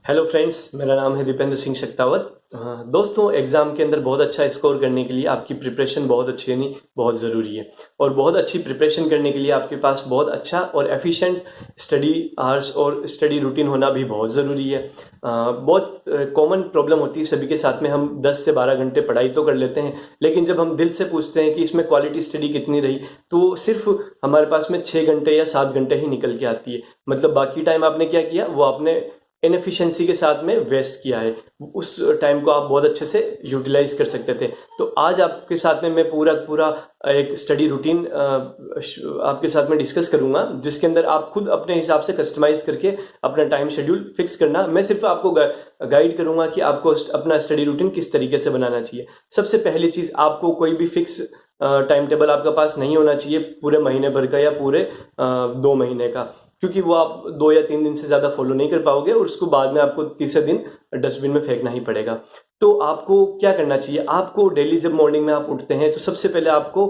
Hello friends, मेरा नाम है दीपेंद्र सिंह शक्तावत। दोस्तों, एग्ज़ाम के अंदर बहुत अच्छा स्कोर करने के लिए आपकी प्रिपरेशन बहुत अच्छी होनी बहुत ज़रूरी है। और बहुत अच्छी प्रिपरेशन करने के लिए आपके पास बहुत अच्छा और एफिशिएंट स्टडी आवर्स और स्टडी रूटीन होना भी बहुत ज़रूरी है। बहुत कॉमन प्रॉब्लम होती है सभी के साथ में, हम 10 से 12 घंटे पढ़ाई तो कर लेते हैं, लेकिन जब हम दिल से पूछते हैं कि इसमें क्वालिटी स्टडी कितनी रही, तो सिर्फ हमारे पास में 6 घंटे या 7 घंटे ही निकल के आती है। मतलब बाकी टाइम आपने क्या किया, वो आपने इनएफिशिएंसी के साथ में वेस्ट किया है। उस टाइम को आप बहुत अच्छे से यूटिलाइज कर सकते थे। तो आज आपके साथ में मैं पूरा पूरा एक स्टडी रूटीन आपके साथ में डिस्कस करूंगा, जिसके अंदर आप खुद अपने हिसाब से कस्टमाइज करके अपना टाइम शेड्यूल फिक्स करना। मैं सिर्फ आपको गाइड करूंगा कि आपको अपना स्टडी रूटीन किस तरीके से बनाना चाहिए। सबसे पहली चीज, आपको कोई भी फिक्स टाइम टेबल आपका पास नहीं होना चाहिए पूरे महीने भर का या पूरे 2 महीने का, क्योंकि वो आप 2 या 3 दिन से ज़्यादा फॉलो नहीं कर पाओगे और उसको बाद में आपको तीसरे दिन डस्टबिन में फेंकना ही पड़ेगा। तो आपको क्या करना चाहिए, आपको डेली जब मॉर्निंग में आप उठते हैं तो सबसे पहले आपको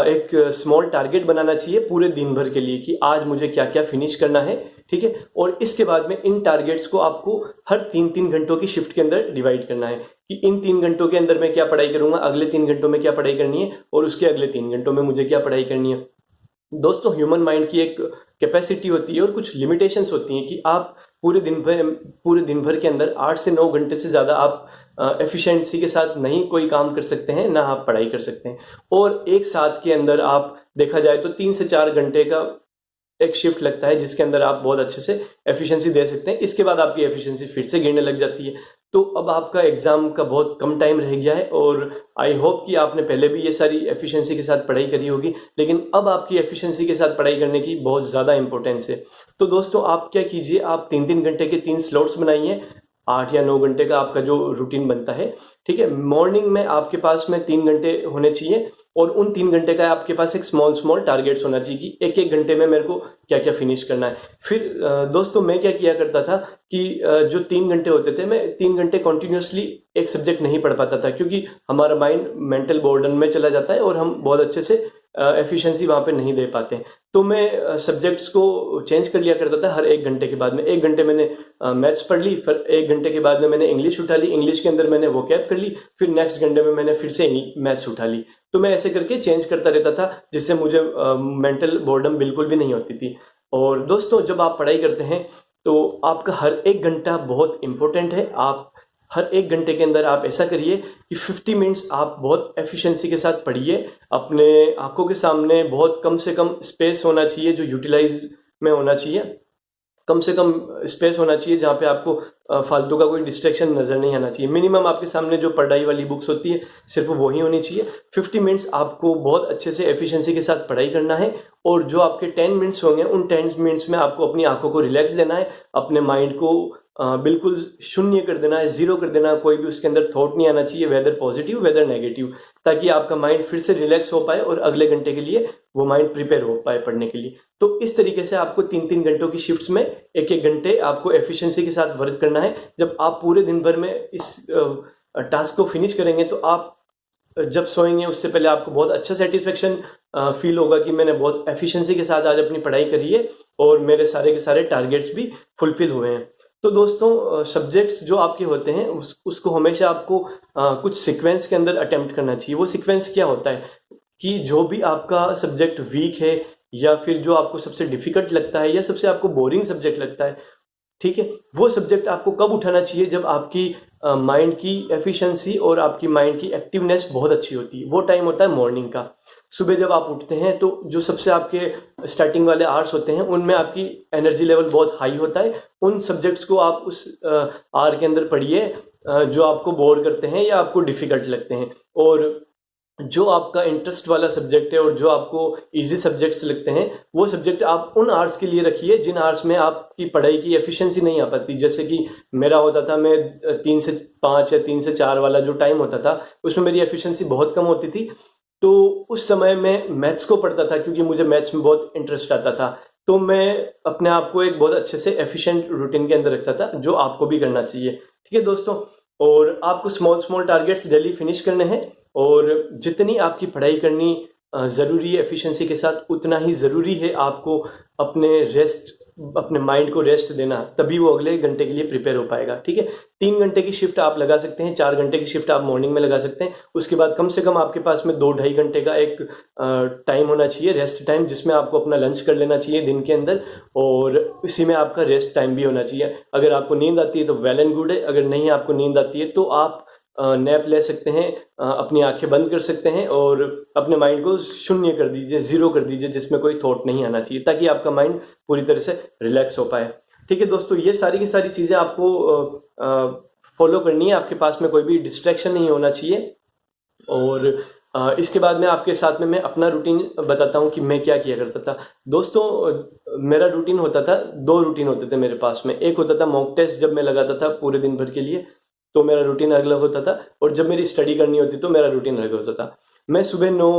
एक स्मॉल टारगेट बनाना चाहिए पूरे दिन भर के लिए कि आज मुझे क्या क्या फिनिश करना है। ठीक है, और इसके बाद में इन टारगेट्स को आपको हर 3-3 घंटों की शिफ्ट के अंदर डिवाइड करना है कि इन 3 घंटों के अंदर मैं क्या पढ़ाई करूंगा, अगले 3 घंटों में क्या पढ़ाई करनी है और उसके अगले 3 घंटों में मुझे क्या पढ़ाई करनी है। दोस्तों, ह्यूमन माइंड की एक कैपेसिटी होती है और कुछ लिमिटेशंस होती हैं कि आप पूरे दिन भर के अंदर 8 से 9 घंटे से ज़्यादा आप एफिशिएंसी के साथ नहीं कोई काम कर सकते हैं, ना आप पढ़ाई कर सकते हैं। और एक साथ के अंदर आप देखा जाए तो 3 से 4 घंटे का एक शिफ्ट लगता है, जिसके अंदर आप बहुत अच्छे से एफिशिएंसी दे सकते हैं। इसके बाद आपकी एफिशिएंसी फिर से गिरने लग जाती है। तो अब आपका एग्जाम का बहुत कम टाइम रह गया है और आई होप कि आपने पहले भी ये सारी एफिशिएंसी के साथ पढ़ाई करी होगी, लेकिन अब आपकी एफिशिएंसी के साथ पढ़ाई करने की बहुत ज़्यादा इंपॉर्टेंस है। तो दोस्तों, आप क्या कीजिए, आप 3-3 घंटे के 3 स्लॉट्स बनाइए। 8 या 9 घंटे का आपका जो रूटीन बनता है, ठीक है। मॉर्निंग में आपके पास में 3 घंटे होने चाहिए और उन 3 घंटे का आपके पास एक स्मॉल स्मॉल टारगेट्स होना चाहिए कि एक एक घंटे में मेरे को क्या क्या फिनिश करना है। फिर दोस्तों, मैं क्या किया करता था कि जो 3 घंटे होते थे, मैं 3 घंटे कॉन्टिन्यूसली एक सब्जेक्ट नहीं पढ़ पाता था, क्योंकि हमारा माइंड मेंटल बोर्डन में चला जाता है और हम बहुत अच्छे से एफिशिएंसी वहाँ पे नहीं दे पाते हैं। तो मैं सब्जेक्ट्स को चेंज कर लिया करता था हर 1 घंटे के बाद में। 1 घंटे मैंने मैथ्स पढ़ ली, फिर 1 घंटे के बाद में मैंने इंग्लिश उठा ली, इंग्लिश के अंदर मैंने वोकैब कर ली, फिर नेक्स्ट घंटे में मैंने फिर से मैथ्स उठा ली। तो मैं ऐसे करके चेंज करता रहता था, जिससे मुझे मेंटल बोर्डम बिल्कुल भी नहीं होती थी। और दोस्तों, जब आप पढ़ाई करते हैं तो आपका हर 1 घंटा बहुत इंपॉर्टेंट है। आप हर 1 घंटे के अंदर आप ऐसा करिए कि 50 मिनट्स आप बहुत एफिशिएंसी के साथ पढ़िए। अपने आंखों के सामने बहुत कम से कम स्पेस होना चाहिए जो यूटिलाइज में होना चाहिए। कम से कम स्पेस होना चाहिए जहाँ पे आपको फालतू का कोई डिस्ट्रैक्शन नजर नहीं आना चाहिए। मिनिमम आपके सामने जो पढ़ाई वाली बुक्स होती है सिर्फ वही होनी चाहिए। 50 मिनट्स आपको बहुत अच्छे से एफिशिएंसी के साथ पढ़ाई करना है और जो आपके 10 मिनट्स होंगे उन 10 मिनट्स में आपको अपनी आंखों को रिलैक्स देना है, अपने माइंड को बिल्कुल शून्य कर देना है, जीरो कर देना है। कोई भी उसके अंदर थॉट नहीं आना चाहिए, वेदर पॉजिटिव वेदर नेगेटिव, ताकि आपका माइंड फिर से रिलैक्स हो पाए और अगले घंटे के लिए वो माइंड प्रिपेयर हो पाए पढ़ने के लिए। तो इस तरीके से आपको 3-3 घंटों की शिफ्ट्स में 1-1 घंटे आपको एफिशिएंसी के साथ वर्क करना है। जब आप पूरे दिन भर में इस टास्क को फिनिश करेंगे तो आप जब सोएंगे उससे पहले आपको बहुत अच्छा सेटिस्फेक्शन फील होगा कि मैंने बहुत एफिशिएंसी के साथ आज अपनी पढ़ाई करी है और मेरे सारे के सारे टारगेट्स भी फुलफिल हुए हैं। तो दोस्तों, सब्जेक्ट्स जो आपके होते हैं उसको हमेशा आपको कुछ सीक्वेंस के अंदर अटेम्प्ट करना चाहिए। वो सीक्वेंस क्या होता है कि जो भी आपका सब्जेक्ट वीक है या फिर जो आपको सबसे डिफिकल्ट लगता है या सबसे आपको बोरिंग सब्जेक्ट लगता है, ठीक है, वो सब्जेक्ट आपको कब उठाना चाहिए, जब आपकी माइंड की एफिशिएंसी और आपकी माइंड की एक्टिवनेस बहुत अच्छी होती है। वो टाइम होता है मॉर्निंग का। सुबह जब आप उठते हैं तो जो सबसे आपके स्टार्टिंग वाले आवर्स होते हैं उनमें आपकी एनर्जी लेवल बहुत हाई होता है। उन सब्जेक्ट्स को आप उस आवर के अंदर पढ़िए जो आपको बोर करते हैं या आपको डिफिकल्ट लगते हैं, और जो आपका इंटरेस्ट वाला सब्जेक्ट है और जो आपको इजी सब्जेक्ट्स लगते हैं वो सब्जेक्ट आप उन आवर्स के लिए रखिए जिन आवर्स में आपकी पढ़ाई की एफिशिएंसी नहीं आ पाती। जैसे कि मेरा होता था, मैं 3 से 5 या 3 से 4 वाला जो टाइम होता था उसमें मेरी एफिशिएंसी बहुत कम होती थी। तो उस समय मैं मैथ्स को पढ़ता था क्योंकि मुझे मैथ्स में बहुत इंटरेस्ट आता था। तो मैं अपने आप को एक बहुत अच्छे से एफिशिएंट रूटीन के अंदर रखता था, जो आपको भी करना चाहिए। ठीक है दोस्तों, और आपको small small targets daily finish करने हैं और जितनी आपकी पढ़ाई करनी ज़रूरी है एफिशिएंसी के साथ, उतना ही ज़रूरी है आपको अपने माइंड को रेस्ट देना, तभी वो अगले घंटे के लिए प्रिपेयर हो पाएगा। ठीक है, 3 घंटे की शिफ्ट आप लगा सकते हैं, 4 घंटे की शिफ्ट आप मॉर्निंग में लगा सकते हैं। उसके बाद कम से कम आपके पास में 2-2.5 घंटे का एक टाइम होना चाहिए, रेस्ट टाइम, जिसमें आपको अपना लंच कर लेना चाहिए दिन के अंदर, और इसी में आपका रेस्ट टाइम भी होना चाहिए। अगर आपको नींद आती है तो वेल एंड गुड है, अगर नहीं आपको नींद आती है तो आप नैप ले सकते हैं, अपनी आंखें बंद कर सकते हैं और अपने माइंड को शून्य कर दीजिए, जीरो कर दीजिए, जिसमें कोई थॉट नहीं आना चाहिए, ताकि आपका माइंड पूरी तरह से रिलैक्स हो पाए। ठीक है दोस्तों, ये सारी की सारी चीज़ें आपको फॉलो करनी है, आपके पास में कोई भी डिस्ट्रैक्शन नहीं होना चाहिए। और इसके बाद में आपके साथ में मैं अपना रूटीन बताता हूँ कि मैं क्या किया करता था। दोस्तों, मेरा रूटीन होता था, 2 रूटीन होते थे मेरे पास में। एक होता था मॉक टेस्ट, जब मैं लगाता था पूरे दिन भर के लिए, तो मेरा रूटीन अलग होता था, और जब मेरी स्टडी करनी होती तो मेरा रूटीन अलग होता था। मैं सुबह 9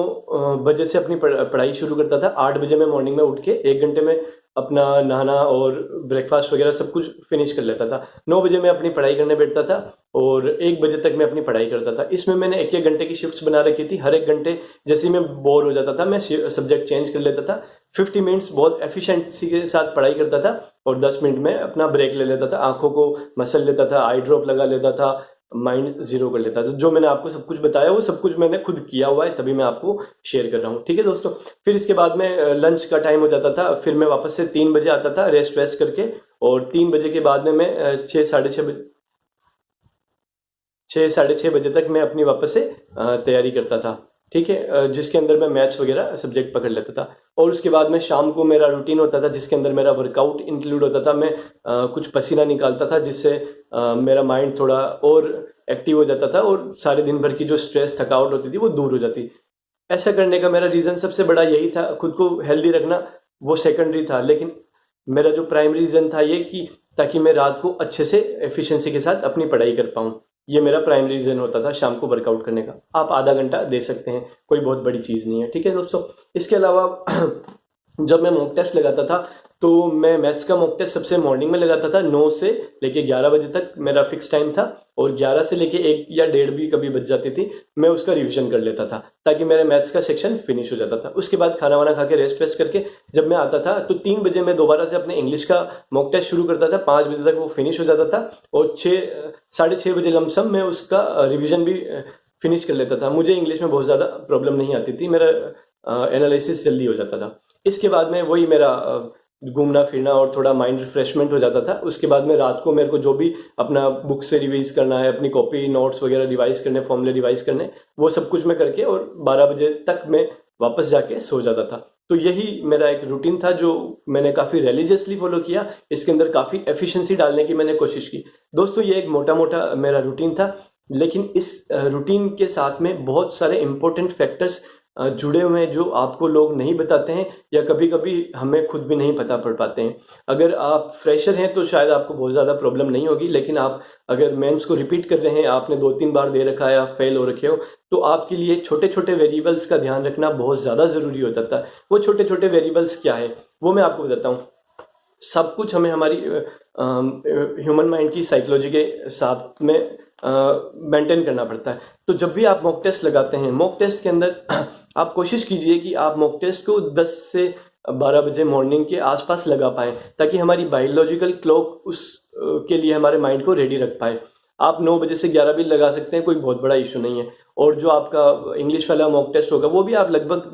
बजे से अपनी पढ़ाई शुरू करता था। 8 बजे मैं मॉर्निंग में उठ के 1 घंटे में अपना नहाना और ब्रेकफास्ट वगैरह सब कुछ फिनिश कर लेता था। 9 बजे मैं अपनी पढ़ाई करने बैठता था और 1 बजे तक मैं अपनी पढ़ाई करता था। इसमें मैंने 1-1 घंटे की शिफ्ट्स बना रखी थी। हर एक घंटे जैसे ही मैं बोर हो जाता था, मैं सब्जेक्ट चेंज कर लेता था। 50 मिनट्स बहुत एफिशिएंसी के साथ पढ़ाई करता था और 10 मिनट में अपना ब्रेक ले लेता था, आंखों को मसल लेता था, आई ड्रॉप लगा लेता था, माइंड जीरो कर लेता था। जो मैंने आपको सब कुछ बताया वो सब कुछ मैंने खुद किया हुआ है, तभी मैं आपको शेयर कर रहा हूँ। ठीक है दोस्तों, फिर इसके बाद में लंच का टाइम हो जाता था, फिर मैं वापस से 3 बजे आता था रेस्ट वेस्ट करके, और 3 बजे के बाद में मैं 6-6:30 बजे तक मैं अपनी वापस से तैयारी करता था। ठीक है, जिसके अंदर मैं मैथ्स वगैरह सब्जेक्ट पकड़ लेता था। और उसके बाद में शाम को मेरा रूटीन होता था, जिसके अंदर मेरा वर्कआउट इंक्लूड होता था। मैं कुछ पसीना निकालता था, जिससे मेरा माइंड थोड़ा और एक्टिव हो जाता था और सारे दिन भर की जो स्ट्रेस थकावट होती थी वो दूर हो जाती। ऐसा करने का मेरा रीज़न सबसे बड़ा यही था, खुद को हेल्दी रखना वो सेकेंडरी था, लेकिन मेरा जो प्राइमरी रीज़न था ये कि ताकि मैं रात को अच्छे से एफिशिएंसी के साथ अपनी पढ़ाई कर पाऊँ। ये मेरा प्राइमरी रीज़न होता था शाम को वर्कआउट करने का। आप आधा घंटा दे सकते हैं, कोई बहुत बड़ी चीज़ नहीं है। ठीक है दोस्तों, इसके अलावा जब मैं मॉक टेस्ट लगाता था तो मैं मैथ्स का मॉक टेस्ट सबसे मॉर्निंग में लगाता था। 9 से लेके 11 बजे तक मेरा फिक्स टाइम था, और 11 से लेके 1 या 1:30 भी कभी बच जाती थी, मैं उसका रिवीजन कर लेता था ताकि मेरे मैथ्स का सेक्शन फिनिश हो जाता था। उसके बाद खाना वाना खा के रेस्ट वेस्ट करके जब मैं आता था तो 3 बजे मैं दोबारा से अपने इंग्लिश का मॉक टेस्ट शुरू करता था। 5 बजे तक वो फिनिश हो जाता था, और 6-6:30 बजे लमसम मैं उसका रिविजन भी फिनिश कर लेता था। मुझे इंग्लिश में बहुत ज़्यादा प्रॉब्लम नहीं आती थी, मेरा एनालिसिस जल्दी हो जाता था। इसके बाद में वही मेरा घूमना फिरना और थोड़ा माइंड रिफ्रेशमेंट हो जाता था। उसके बाद में रात को मेरे को जो भी अपना बुक से रिवाइज करना है, अपनी कॉपी नोट्स वगैरह रिवाइज करने, फॉर्मूले रिवाइज करने, वो सब कुछ मैं करके और 12 बजे तक मैं वापस जाके सो जाता था। तो यही मेरा एक रूटीन था जो मैंने काफ़ी रिलीजियसली फॉलो किया। इसके अंदर काफ़ी एफिशिएंसी डालने की मैंने कोशिश की। दोस्तों, ये एक मोटा मोटा मेरा रूटीन था, लेकिन इस रूटीन के साथ में बहुत सारे इंपॉर्टेंट फैक्टर्स जुड़े हुए हैं जो आपको लोग नहीं बताते हैं, या कभी कभी हमें खुद भी नहीं पता पड़ पाते हैं। अगर आप फ्रेशर हैं तो शायद आपको बहुत ज़्यादा प्रॉब्लम नहीं होगी, लेकिन आप अगर मेंस को रिपीट कर रहे हैं, आपने 2-3 बार दे रखा है, आप फेल हो रखे हो, तो आपके लिए छोटे छोटे वेरिएबल्स का ध्यान रखना बहुत ज़्यादा ज़रूरी हो जाता है। वो छोटे छोटे वेरिएबल्स क्या है वो मैं आपको बताता हूँ। सब कुछ हमें हमारी ह्यूमन माइंड की साइकोलॉजी के साथ में मेंटेन करना पड़ता है। तो जब भी आप मॉक टेस्ट लगाते हैं, मॉक टेस्ट के अंदर आप कोशिश कीजिए कि आप मॉक टेस्ट को 10 से 12 बजे मॉर्निंग के आसपास लगा पाएं, ताकि हमारी बायोलॉजिकल क्लॉक उस के लिए हमारे माइंड को रेडी रख पाए। आप 9 बजे से 11 भी लगा सकते हैं, कोई बहुत बड़ा इशू नहीं है। और जो आपका इंग्लिश वाला मॉक टेस्ट होगा वो भी आप लगभग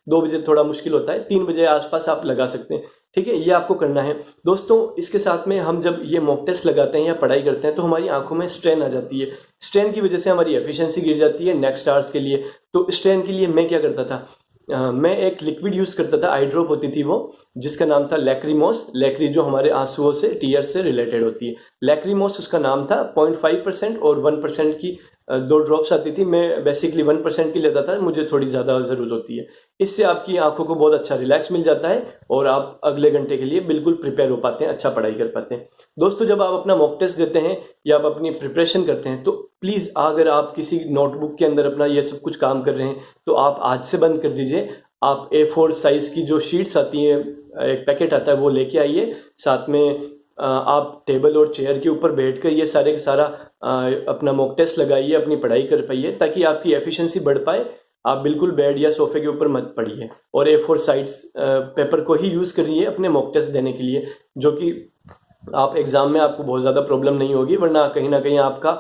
2 बजे थोड़ा मुश्किल होता है, 3 बजे आसपास आप लगा सकते हैं। ठीक है, ये आपको करना है दोस्तों। इसके साथ में हम जब ये मॉक टेस्ट लगाते हैं या पढ़ाई करते हैं तो हमारी आंखों में स्ट्रेन आ जाती है। स्ट्रेन की वजह से हमारी एफिशिएंसी गिर जाती है नेक्स्ट आवर्स के लिए। तो स्ट्रेन के लिए मैं क्या करता था, मैं एक लिक्विड यूज़ करता था, आई ड्रॉप होती थी वो, जिसका नाम था लैक्रीमोस। लैक्री जो हमारे आंसुओं से, टीयर से रिलेटेड होती है, लैक्रीमोस उसका नाम था। 0.5% और 1% की 2 ड्रॉप्स आती थी। मैं बेसिकली 1% की लेता था, मुझे थोड़ी ज़्यादा ज़रूरत होती है। इससे आपकी आंखों को बहुत अच्छा रिलैक्स मिल जाता है और आप अगले घंटे के लिए बिल्कुल प्रिपेयर हो पाते हैं, अच्छा पढ़ाई कर पाते हैं। दोस्तों, जब आप अपना मॉक टेस्ट देते हैं या आप अपनी प्रिपरेशन करते हैं तो प्लीज़, अगर आप किसी नोटबुक के अंदर अपना ये सब कुछ काम कर रहे हैं तो आप आज से बंद कर दीजिए। आप A4 साइज़ की जो शीट्स आती हैं, एक पैकेट आता है, वो लेके आइए। साथ में आप टेबल और चेयर के ऊपर बैठकर ये सारे का सारा अपना मॉक टेस्ट लगाइए, अपनी पढ़ाई कर पाइए, ताकि आपकी एफिशिएंसी बढ़ पाए आप बिल्कुल बेड या सोफे के ऊपर मत पड़िए और A4 साइड्स पेपर को ही यूज़ करिए अपने मॉक टेस्ट देने के लिए, जो कि आप एग्ज़ाम में आपको बहुत ज़्यादा प्रॉब्लम नहीं होगी, वरना कहीं ना कहीं आपका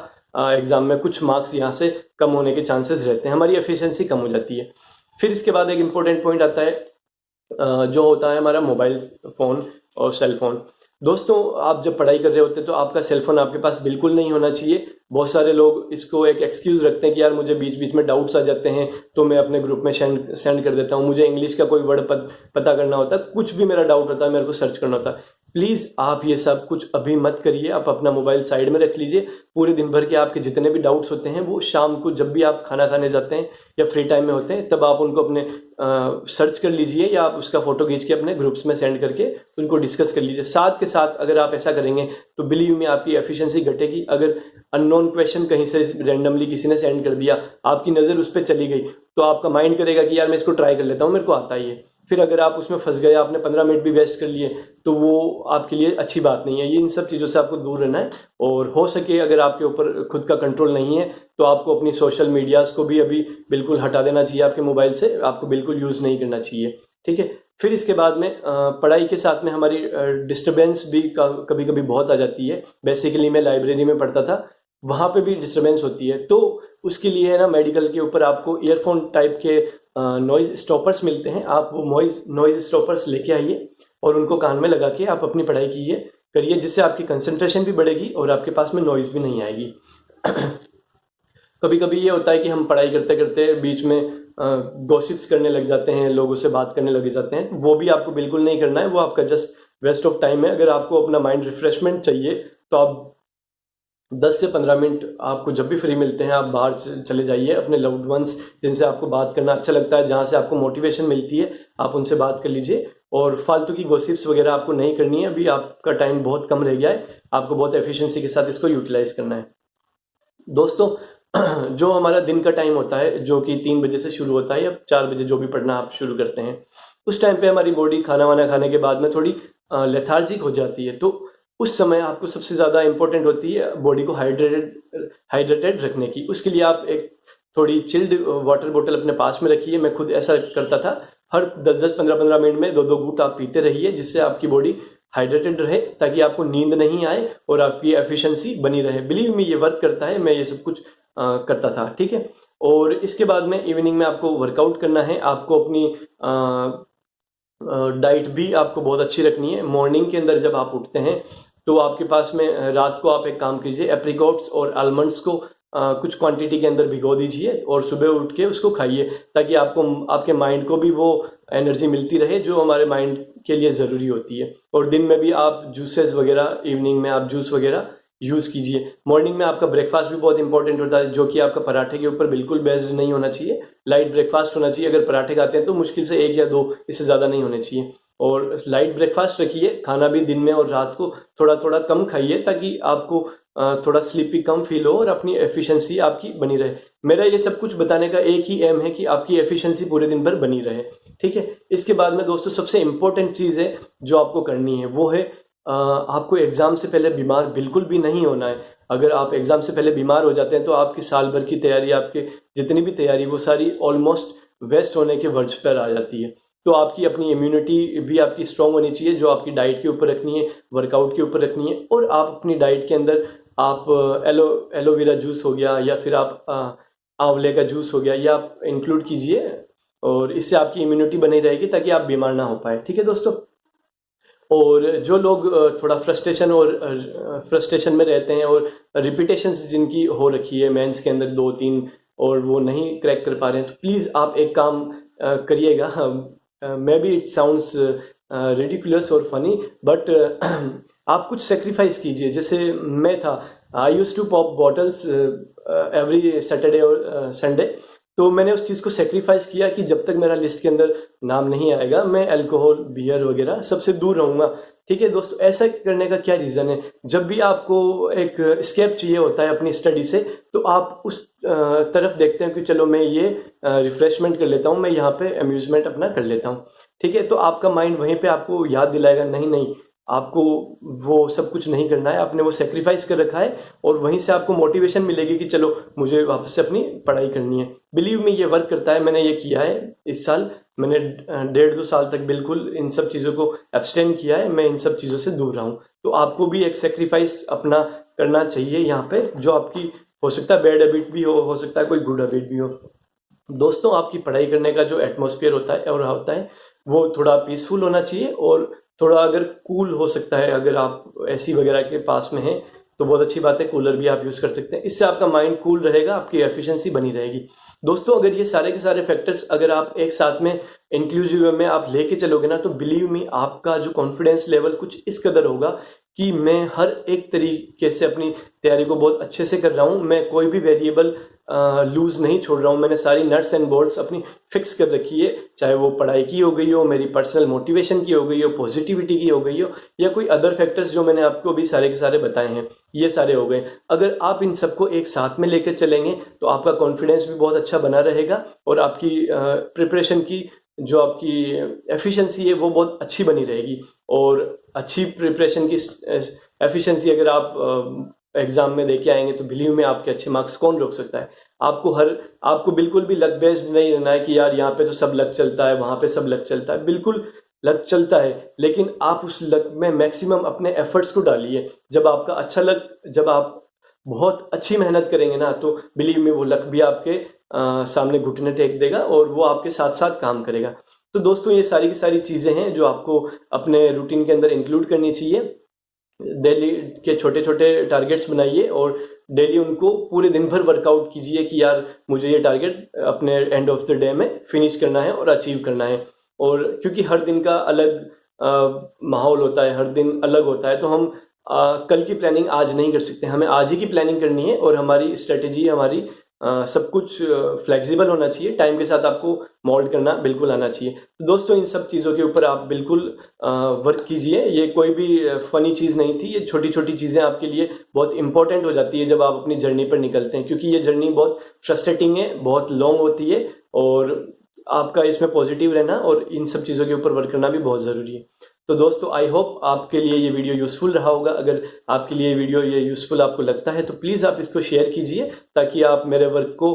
एग्ज़ाम में कुछ मार्क्स यहाँ से कम होने के चांसेस रहते हैं, हमारी एफिशिएंसी कम हो जाती है। फिर इसके बाद एक इम्पोर्टेंट पॉइंट आता है जो होता है हमारा मोबाइल फ़ोन और सेल फोन। दोस्तों, आप जब पढ़ाई कर रहे होते हैं तो आपका सेल फोन आपके पास बिल्कुल नहीं होना चाहिए। बहुत सारे लोग इसको एक एक्सक्यूज़ रखते हैं कि यार मुझे बीच बीच में डाउट्स आ जाते हैं तो मैं अपने ग्रुप में सेंड कर देता हूँ, मुझे इंग्लिश का कोई वर्ड पता करना होता है, कुछ भी मेरा डाउट होता है, मेरे को सर्च करना होता है। प्लीज़ आप ये सब कुछ अभी मत करिए, आप अपना मोबाइल साइड में रख लीजिए। पूरे दिन भर के आपके जितने भी डाउट्स होते हैं वो शाम को जब भी आप खाना खाने जाते हैं या फ्री टाइम में होते हैं तब आप उनको अपने सर्च कर लीजिए या आप उसका फोटो खींच के अपने ग्रुप्स में सेंड करके उनको डिस्कस कर लीजिए। साथ के साथ अगर आप ऐसा करेंगे तो बिलीव में आपकी एफिशिएंसी घटेगी। अगर अननोन क्वेश्चन कहीं से रैंडमली किसी ने सेंड कर दिया, आपकी नज़र उस पर चली गई, तो आपका माइंड करेगा कि यार मैं इसको ट्राई कर लेता हूँ, मेरे को आता ही है। फिर अगर आप उसमें फंस गए, आपने 15 मिनट भी वेस्ट कर लिए, तो वो आपके लिए अच्छी बात नहीं है। ये इन सब चीज़ों से आपको दूर रहना है और हो सके अगर आपके ऊपर खुद का कंट्रोल नहीं है तो आपको अपनी सोशल मीडियाज़ को भी अभी बिल्कुल हटा देना चाहिए आपके मोबाइल से, आपको बिल्कुल यूज़ नहीं करना चाहिए, ठीक है। फिर इसके बाद में पढ़ाई के साथ में हमारी डिस्टर्बेंस भी कभी कभी बहुत आ जाती है। बेसिकली मैं लाइब्रेरी में पढ़ता था, वहाँ पे भी डिस्टर्बेंस होती है, तो उसके लिए है ना मेडिकल के ऊपर आपको ईयरफोन टाइप के नॉइज स्टॉपर्स मिलते हैं। आप वो नॉइज स्टॉपर्स लेके आइए और उनको कान में लगा के आप अपनी पढ़ाई करिए, जिससे आपकी कंसंट्रेशन भी बढ़ेगी और आपके पास में नॉइज भी नहीं आएगी। कभी कभी ये होता है कि हम पढ़ाई करते करते बीच में गॉसिप्स करने लग जाते हैं, लोगों से बात करने लग जाते हैं, तो वो भी आपको बिल्कुल नहीं करना है, वो आपका जस्ट वेस्ट ऑफ टाइम है। अगर आपको अपना माइंड रिफ्रेशमेंट चाहिए तो आप 10 से 15 मिनट आपको जब भी फ्री मिलते हैं आप बाहर चले जाइए, अपने लव्ड वंस जिनसे आपको बात करना अच्छा लगता है, जहाँ से आपको मोटिवेशन मिलती है, आप उनसे बात कर लीजिए। और फालतू की गॉसिप्स वगैरह आपको नहीं करनी है, अभी आपका टाइम बहुत कम रह गया है, आपको बहुत एफिशिएंसी के साथ इसको यूटिलाइज करना है। दोस्तों, जो हमारा दिन का टाइम होता है जो कि 3 बजे से शुरू होता है या 4 बजे, जो भी पढ़ना आप शुरू करते हैं, उस टाइम पे हमारी बॉडी खाना वाना खाने के बाद में थोड़ी लेथार्जिक हो जाती है। तो उस समय आपको सबसे ज़्यादा इंपॉर्टेंट होती है बॉडी को हाइड्रेटेड रखने की। उसके लिए आप एक थोड़ी चिल्ड वाटर बोतल अपने पास में रखिए। मैं खुद ऐसा करता था, हर 10-10 15-15 मिनट में 2-2 घूंट आप पीते रहिए, जिससे आपकी बॉडी हाइड्रेटेड रहे, ताकि आपको नींद नहीं आए और आपकी एफिशिएंसी बनी रहे। बिलीव मी, ये वर्क करता है, मैं ये सब कुछ करता था, ठीक है। और इसके बाद में इवनिंग में आपको वर्कआउट करना है, आपको अपनी डाइट भी आपको बहुत अच्छी रखनी है। मॉर्निंग के अंदर जब आप उठते हैं तो आपके पास में रात को आप एक काम कीजिए, एप्रिकॉट्स और आलमंड्स को कुछ क्वांटिटी के अंदर भिगो दीजिए और सुबह उठ के उसको खाइए, ताकि आपको आपके माइंड को भी वो एनर्जी मिलती रहे जो हमारे माइंड के लिए ज़रूरी होती है। और दिन में भी आप जूसेस वगैरह, इवनिंग में आप जूस वगैरह यूज़ कीजिए। मॉर्निंग में आपका ब्रेकफास्ट भी बहुत इंपॉर्टेंट होता है, जो कि आपका पराठे के ऊपर बिल्कुल बेस्ड नहीं होना चाहिए, लाइट ब्रेकफास्ट होना चाहिए। अगर पराठे खाते हैं तो मुश्किल से 1 या 2, इससे ज़्यादा नहीं होने चाहिए। और लाइट ब्रेकफास्ट रखिए, खाना भी दिन में और रात को थोड़ा थोड़ा कम खाइए, ताकि आपको थोड़ा स्लीपी कम फील हो और अपनी एफिशिएंसी आपकी बनी रहे। मेरा ये सब कुछ बताने का एक ही एम है कि आपकी एफिशिएंसी पूरे दिन भर बनी रहे, ठीक है। इसके बाद में दोस्तों सबसे इंपॉर्टेंट चीज़ है जो आपको करनी है, वो है आपको एग्ज़ाम से पहले बीमार बिल्कुल भी नहीं होना है। अगर आप एग्ज़ाम से पहले बीमार हो जाते हैं तो आपकी साल भर की तैयारी, आपके जितनी भी तैयारी, वो सारी ऑलमोस्ट वेस्ट होने के वर्ज पर आ जाती है। तो आपकी अपनी इम्यूनिटी भी आपकी स्ट्रांग होनी चाहिए, जो आपकी डाइट के ऊपर रखनी है, वर्कआउट के ऊपर रखनी है। और आप अपनी डाइट के अंदर आप एलोवेरा जूस हो गया या फिर आप आंवले का जूस हो गया, ये आप इंक्लूड कीजिए, और इससे आपकी इम्यूनिटी बनी रहेगी ताकि आप बीमार ना हो पाए, ठीक है दोस्तों। और जो लोग थोड़ा फ्रस्ट्रेशन में रहते हैं और रिपीटेशंस जिनकी हो रखी है मेंस के अंदर 2-3 और वो नहीं क्रैक कर पा रहे हैं, तो प्लीज़ आप एक काम करिएगा। May be it sounds ridiculous और फनी, बट आप कुछ सेक्रीफाइस कीजिए। जैसे मैं था, I used to pop bottles every Saturday और संडे, तो मैंने उस चीज़ को सेक्रीफाइस किया कि जब तक मेरा लिस्ट के अंदर नाम नहीं आएगा मैं अल्कोहल, बियर वगैरह सबसे दूर रहूँगा, ठीक है दोस्तों। ऐसा करने का क्या रीज़न है, जब भी आपको एक स्केप चाहिए होता है अपनी स्टडी से, तो आप उस तरफ देखते हैं कि चलो मैं ये रिफ्रेशमेंट कर लेता हूँ, मैं यहाँ पे अम्यूजमेंट अपना कर लेता हूँ, ठीक है। तो आपका माइंड वहीं पे आपको याद दिलाएगा, नहीं नहीं आपको वो सब कुछ नहीं करना है, आपने वो सेक्रीफाइस कर रखा है और वहीं से आपको मोटिवेशन मिलेगी कि चलो मुझे वापस से अपनी पढ़ाई करनी है। बिलीव में ये वर्क करता है, मैंने ये किया है इस साल। मैंने 1.5-2 साल तक बिल्कुल इन सब चीज़ों को एब्सटेन किया है, मैं इन सब चीज़ों से दूर रहा हूँ। तो आपको भी एक सेक्रीफाइस अपना करना चाहिए यहाँ पे, जो आपकी हो सकता है बैड हैबिट भी हो सकता है कोई गुड हैबिट भी हो। दोस्तों, आपकी पढ़ाई करने का जो एटमॉस्फेयर होता है वो थोड़ा पीसफुल होना चाहिए और थोड़ा अगर कूल हो सकता है, अगर आप एसी वगैरह के पास में हैं तो बहुत अच्छी बात है, कूलर भी आप यूज़ कर सकते हैं। इससे आपका माइंड कूल रहेगा, आपकी एफिशिएंसी बनी रहेगी। दोस्तों, अगर ये सारे के सारे फैक्टर्स अगर आप एक साथ में इंक्लूसिव में आप लेके चलोगे ना, तो बिलीव मी आपका जो कॉन्फिडेंस लेवल कुछ इस कदर होगा कि मैं हर एक तरीके से अपनी तैयारी को बहुत अच्छे से कर रहा हूँ, मैं कोई भी वेरिएबल लूज नहीं छोड़ रहा हूँ, मैंने सारी नट्स एंड बोल्ट्स अपनी फिक्स कर रखी है, चाहे वो पढ़ाई की हो गई हो, मेरी पर्सनल मोटिवेशन की हो गई हो, पॉजिटिविटी की हो गई हो, या कोई अदर फैक्टर्स जो मैंने आपको भी सारे के सारे बताए हैं, ये सारे हो गए। अगर आप इन सबको एक साथ में लेकर चलेंगे तो आपका कॉन्फिडेंस भी बहुत अच्छा बना रहेगा और आपकी प्रिपरेशन की जो आपकी एफिशिएंसी है वो बहुत अच्छी बनी रहेगी। और अच्छी प्रिपरेशन की एफिशिएंसी अगर आप एग्जाम में देके आएंगे तो बिलीव में आपके अच्छे मार्क्स कौन रोक सकता है। आपको बिल्कुल भी लक बेस्ड नहीं रहना है कि यार यहाँ पे तो सब लक चलता है, वहां पे सब लक चलता है। बिल्कुल लक चलता है, लेकिन आप उस लक में मैक्सिमम अपने एफर्ट्स को डालिए। जब आप बहुत अच्छी मेहनत करेंगे ना, तो बिलीव में वो लक भी आपके सामने घुटने टेक देगा और वो आपके साथ साथ काम करेगा। तो दोस्तों, ये सारी की सारी चीज़ें हैं जो आपको अपने रूटीन के अंदर इंक्लूड करनी चाहिए। डेली के छोटे छोटे टारगेट्स बनाइए और डेली उनको पूरे दिन भर वर्कआउट कीजिए कि यार मुझे ये टारगेट अपने एंड ऑफ द डे में फिनिश करना है और अचीव करना है। और क्योंकि हर दिन का अलग माहौल होता है, हर दिन अलग होता है, तो हम कल की प्लानिंग आज नहीं कर सकते, हमें आज ही की प्लानिंग करनी है और हमारी स्ट्रेटेजी, हमारी सब कुछ फ्लेक्सिबल होना चाहिए, टाइम के साथ आपको मोल्ड करना बिल्कुल आना चाहिए। तो दोस्तों, इन सब चीज़ों के ऊपर आप बिल्कुल वर्क कीजिए। ये कोई भी फनी चीज़ नहीं थी, ये छोटी छोटी चीज़ें आपके लिए बहुत इंपॉर्टेंट हो जाती है जब आप अपनी जर्नी पर निकलते हैं, क्योंकि ये जर्नी बहुत फ्रस्ट्रेटिंग है, बहुत लॉन्ग होती है और आपका इसमें पॉजिटिव रहना और इन सब चीज़ों के ऊपर वर्क करना भी बहुत ज़रूरी है। तो दोस्तों, आई होप आपके लिए ये वीडियो यूज़फुल रहा होगा। अगर आपके लिए वीडियो ये यूज़फुल आपको लगता है तो प्लीज़ आप इसको शेयर कीजिए, ताकि आप मेरे वर्क को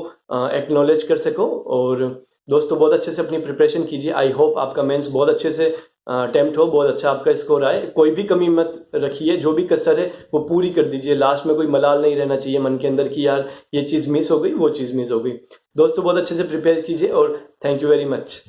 एक्नॉलेज कर सको। और दोस्तों, बहुत अच्छे से अपनी प्रिपरेशन कीजिए। आई होप आपका मेंस बहुत अच्छे से अटेम्प्ट हो, बहुत अच्छा आपका स्कोर आए। कोई भी कमी मत रखिए, जो भी कसर है वो पूरी कर दीजिए। लास्ट में कोई मलाल नहीं रहना चाहिए मन के अंदर कि यार ये चीज़ मिस हो गई, वो चीज़ मिस हो गई। दोस्तों, बहुत अच्छे से प्रिपेयर कीजिए और थैंक यू वेरी मच।